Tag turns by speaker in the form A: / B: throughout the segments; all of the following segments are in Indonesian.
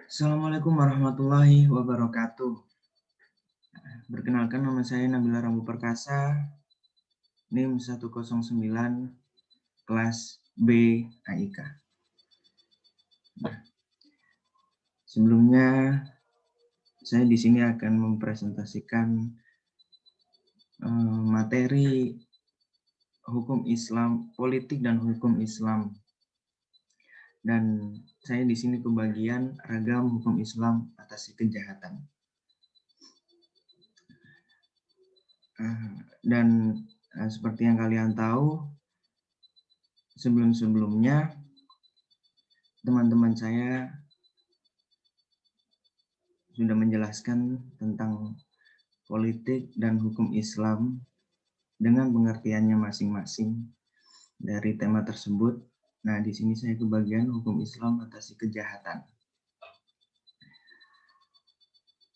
A: Assalamualaikum warahmatullahi wabarakatuh. Perkenalkan nama saya Nabila Rambu Perkasa, NIM 109, kelas B AIK. Sebelumnya, saya di sini akan mempresentasikan materi hukum Islam, politik dan hukum Islam. Dan saya di sini kebagian ragam hukum Islam atasi kejahatan. Dan seperti yang kalian tahu, sebelum-sebelumnya teman-teman saya sudah menjelaskan tentang politik dan hukum Islam dengan pengertiannya masing-masing dari tema tersebut. Nah, di sini saya kebagian hukum Islam atasi kejahatan.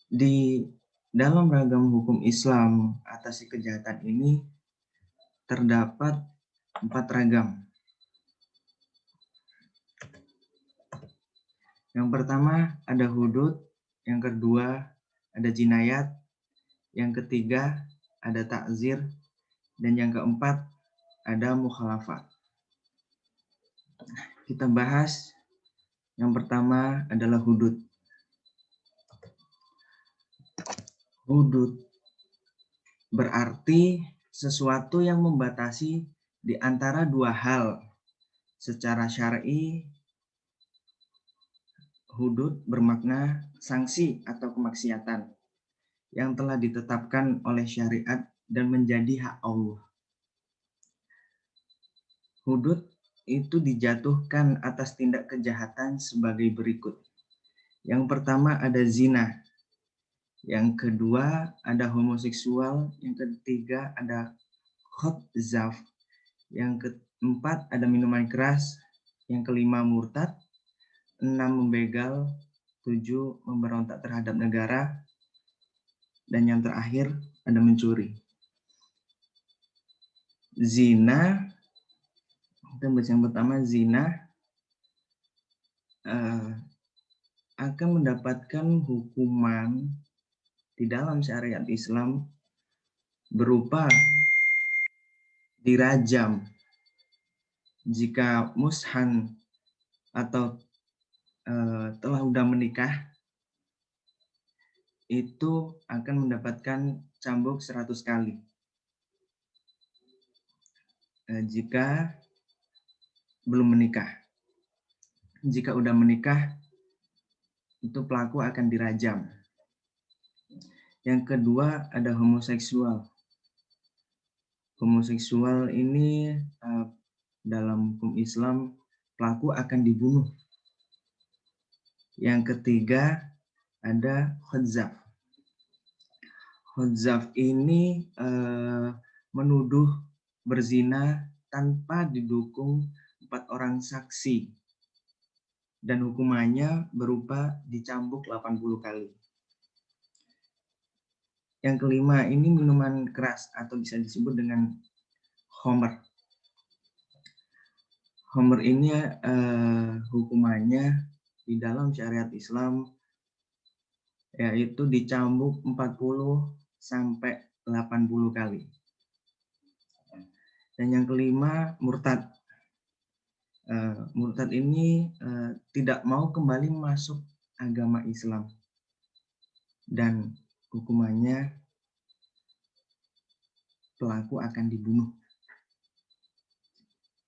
A: Di dalam ragam hukum Islam atasi kejahatan ini terdapat 4 ragam. Yang pertama ada hudud, yang kedua ada jinayat, yang ketiga ada takzir, dan yang keempat ada mukhalafat. Kita bahas yang pertama adalah hudud. Hudud berarti sesuatu yang membatasi di antara dua hal. Secara syar'i, hudud bermakna sanksi atau kemaksiatan yang telah ditetapkan oleh syariat dan menjadi hak Allah. Hudud itu dijatuhkan atas tindak kejahatan sebagai berikut. Yang pertama ada zina, yang kedua ada homoseksual, yang ketiga ada khadzaf, yang keempat ada minuman keras, yang kelima murtad, 6 membegal, 7 memberontak terhadap negara, dan yang terakhir ada mencuri. Zina, kita bahas yang pertama, zina akan mendapatkan hukuman di dalam syariat Islam berupa dirajam jika mushan atau telah sudah menikah, itu akan mendapatkan cambuk 100 kali. Jika belum menikah. Jika sudah menikah, itu pelaku akan dirajam. Yang kedua ada homoseksual. Homoseksual ini dalam hukum Islam pelaku akan dibunuh. Yang ketiga ada khadzaf. Khadzaf ini menuduh berzina tanpa didukung 4 orang saksi, dan hukumannya berupa dicambuk 80 kali. Yang kelima ini minuman keras atau bisa disebut dengan khamr. Khamr ini hukumannya di dalam syariat Islam yaitu dicambuk 40 sampai 80 kali. Dan yang kelima murtad. Murtad ini tidak mau kembali masuk agama Islam dan hukumannya pelaku akan dibunuh.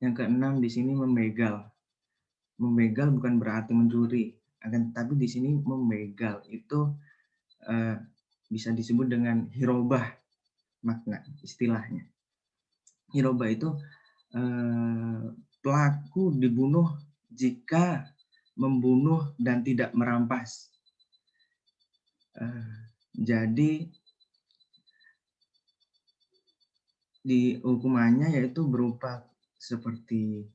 A: Yang keenam di sini membegal. Membegal bukan berarti mencuri, tapi di sini membegal itu bisa disebut dengan hirobah makna istilahnya. Hirobah itu pelaku dibunuh jika membunuh dan tidak merampas. Jadi di hukumannya yaitu berupa seperti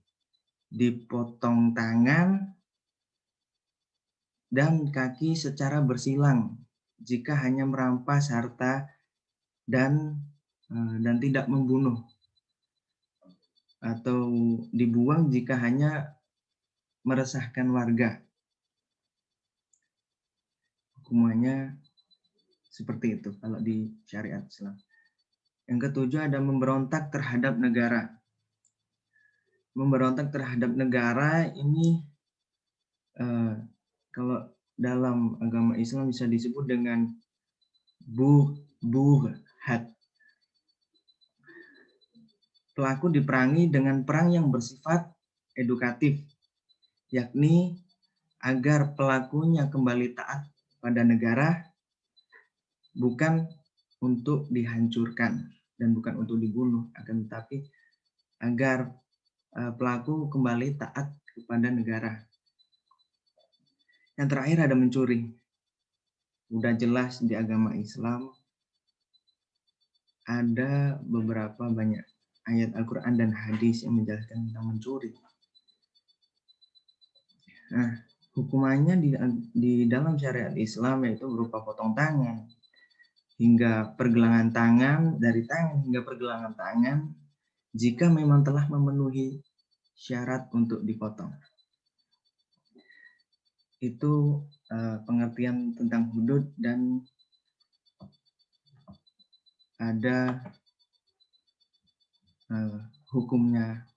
A: dipotong tangan dan kaki secara bersilang jika hanya merampas harta dan tidak membunuh, atau dibuang jika hanya meresahkan warga. hukumannya seperti itu kalau di syariat Islam. Yang ketujuh ada memberontak terhadap negara. Memberontak terhadap negara ini kalau dalam agama Islam bisa disebut dengan buhad. Pelaku diperangi dengan perang yang bersifat edukatif, yakni agar pelakunya kembali taat pada negara, bukan untuk dihancurkan dan bukan untuk dibunuh, akan tetapi agar pelaku kembali taat kepada negara. Yang terakhir ada mencuri. Udah jelas di agama Islam ada beberapa banyak ayat Al-Quran dan hadis yang menjelaskan tentang mencuri. Nah, hukumannya di dalam syariat Islam yaitu berupa potong tangan, hingga pergelangan tangan, dari tangan hingga pergelangan tangan, jika memang telah memenuhi syarat untuk dipotong. Itu pengertian tentang hudud, dan ada hukumnya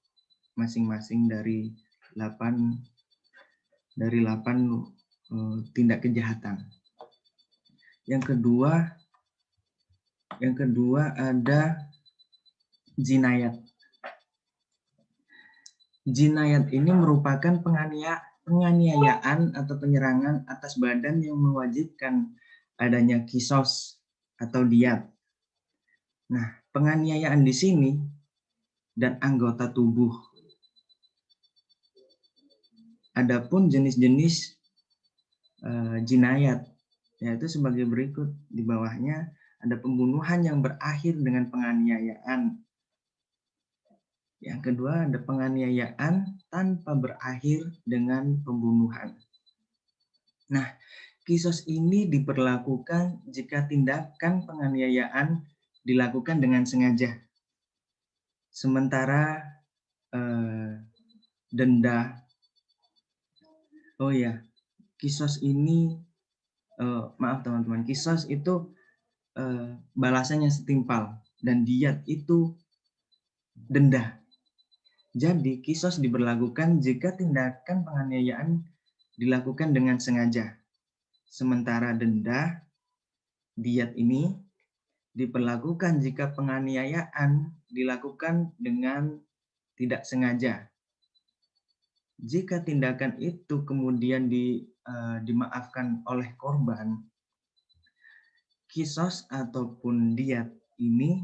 A: masing-masing dari 8 tindak kejahatan. Yang kedua ada jinayat. Jinayat ini merupakan penganiayaan atau penyerangan atas badan yang mewajibkan adanya kisos atau diat. Nah, penganiayaan di sini dan anggota tubuh. Adapun jenis-jenis jinayat yaitu sebagai berikut. Di bawahnya ada pembunuhan yang berakhir dengan penganiayaan. Yang kedua ada penganiayaan tanpa berakhir dengan pembunuhan. Nah, kisos ini diberlakukan jika tindakan penganiayaan dilakukan dengan sengaja. Sementara denda, kisos ini, maaf teman-teman, kisos itu balasannya setimpal dan diat itu denda. Jadi kisos diberlakukan jika tindakan penganiayaan dilakukan dengan sengaja. Sementara denda, diat ini diperlakukan jika penganiayaan dilakukan dengan tidak sengaja. Jika tindakan itu kemudian dimaafkan oleh korban, kisos ataupun diat ini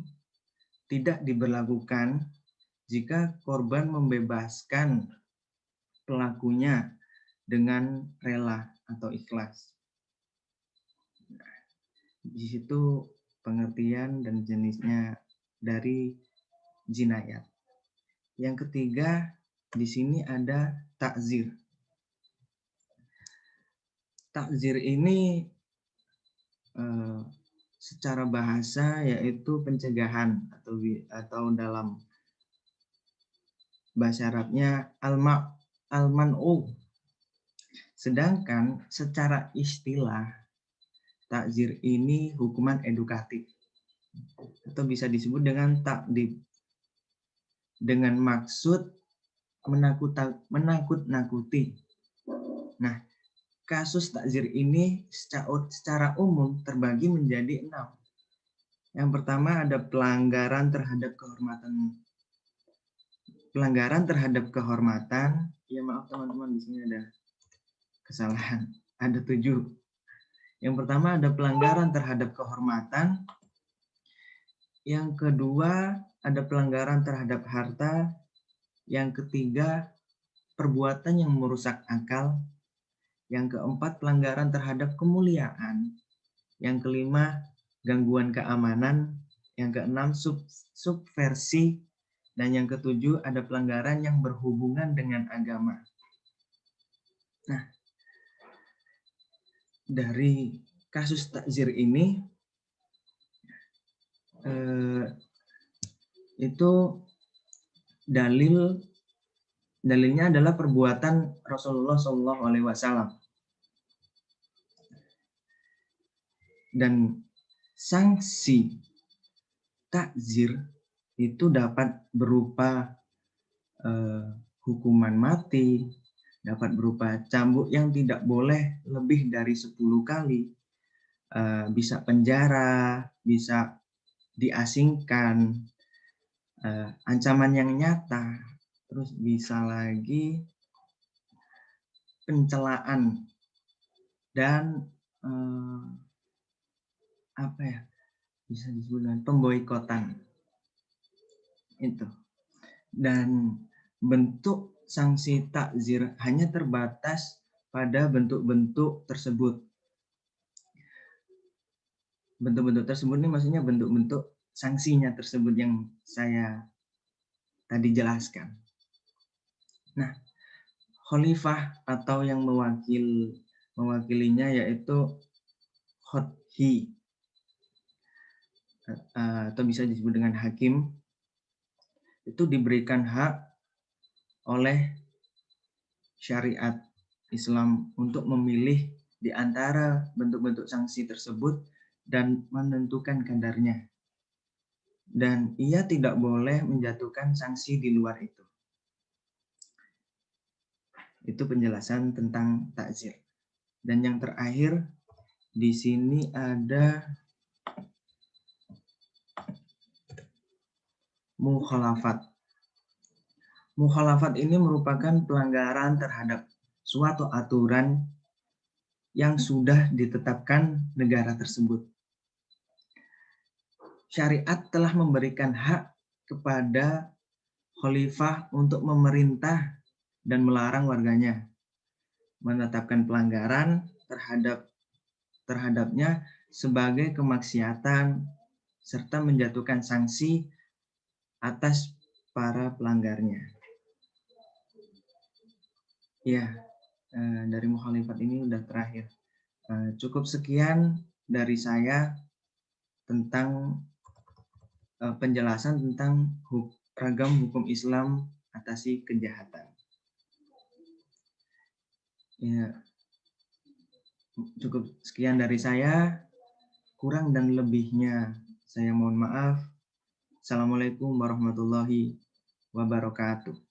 A: tidak diberlakukan jika korban membebaskan pelakunya dengan rela atau ikhlas. Di situ pengertian dan jenisnya dari jinayat. Yang ketiga, di sini ada takzir. Takzir ini secara bahasa yaitu pencegahan atau dalam bahasa Arabnya al-man'u. Sedangkan secara istilah takzir ini hukuman edukatif atau bisa disebut dengan takdib, dengan maksud menakut-nakuti. Nah, kasus takzir ini secara umum terbagi menjadi 6. Yang pertama ada pelanggaran terhadap kehormatan. Ya maaf teman-teman, di sini ada kesalahan. Ada 7. Yang pertama ada pelanggaran terhadap kehormatan. Yang kedua ada pelanggaran terhadap harta. Yang ketiga perbuatan yang merusak akal. Yang keempat pelanggaran terhadap kemuliaan. Yang kelima gangguan keamanan. Yang keenam subversi. Dan yang ketujuh ada pelanggaran yang berhubungan dengan agama. Nah, dari kasus takzir ini itu dalilnya adalah perbuatan Rasulullah SAW. Dan sanksi takzir itu dapat berupa hukuman mati, dapat berupa cambuk yang tidak boleh lebih dari 10 kali, bisa penjara, bisa diasingkan, ancaman yang nyata, terus bisa lagi pencelaan dan apa ya, bisa disebut dengan pemboikotan itu. Dan bentuk sanksi takzir hanya terbatas pada bentuk-bentuk tersebut. Bentuk-bentuk tersebut ini maksudnya bentuk-bentuk sanksinya tersebut yang saya tadi jelaskan. Nah, khalifah atau yang mewakilinya yaitu khothi atau bisa disebut dengan hakim, itu diberikan hak oleh syariat Islam untuk memilih di antara bentuk-bentuk sanksi tersebut dan menentukan kadarnya. Dan ia tidak boleh menjatuhkan sanksi di luar itu. Itu penjelasan tentang takzir. Dan yang terakhir, di sini ada mukhalafat. Mukhalafat ini merupakan pelanggaran terhadap suatu aturan yang sudah ditetapkan negara tersebut. Syariat telah memberikan hak kepada khalifah untuk memerintah dan melarang warganya, menetapkan pelanggaran terhadapnya sebagai kemaksiatan, serta menjatuhkan sanksi atas para pelanggarnya. Ya, dari mukhalifat ini udah terakhir. Cukup sekian dari saya tentang penjelasan tentang ragam hukum Islam atasi kejahatan. Ya, cukup sekian dari saya. Kurang dan lebihnya saya mohon maaf. Assalamualaikum warahmatullahi wabarakatuh.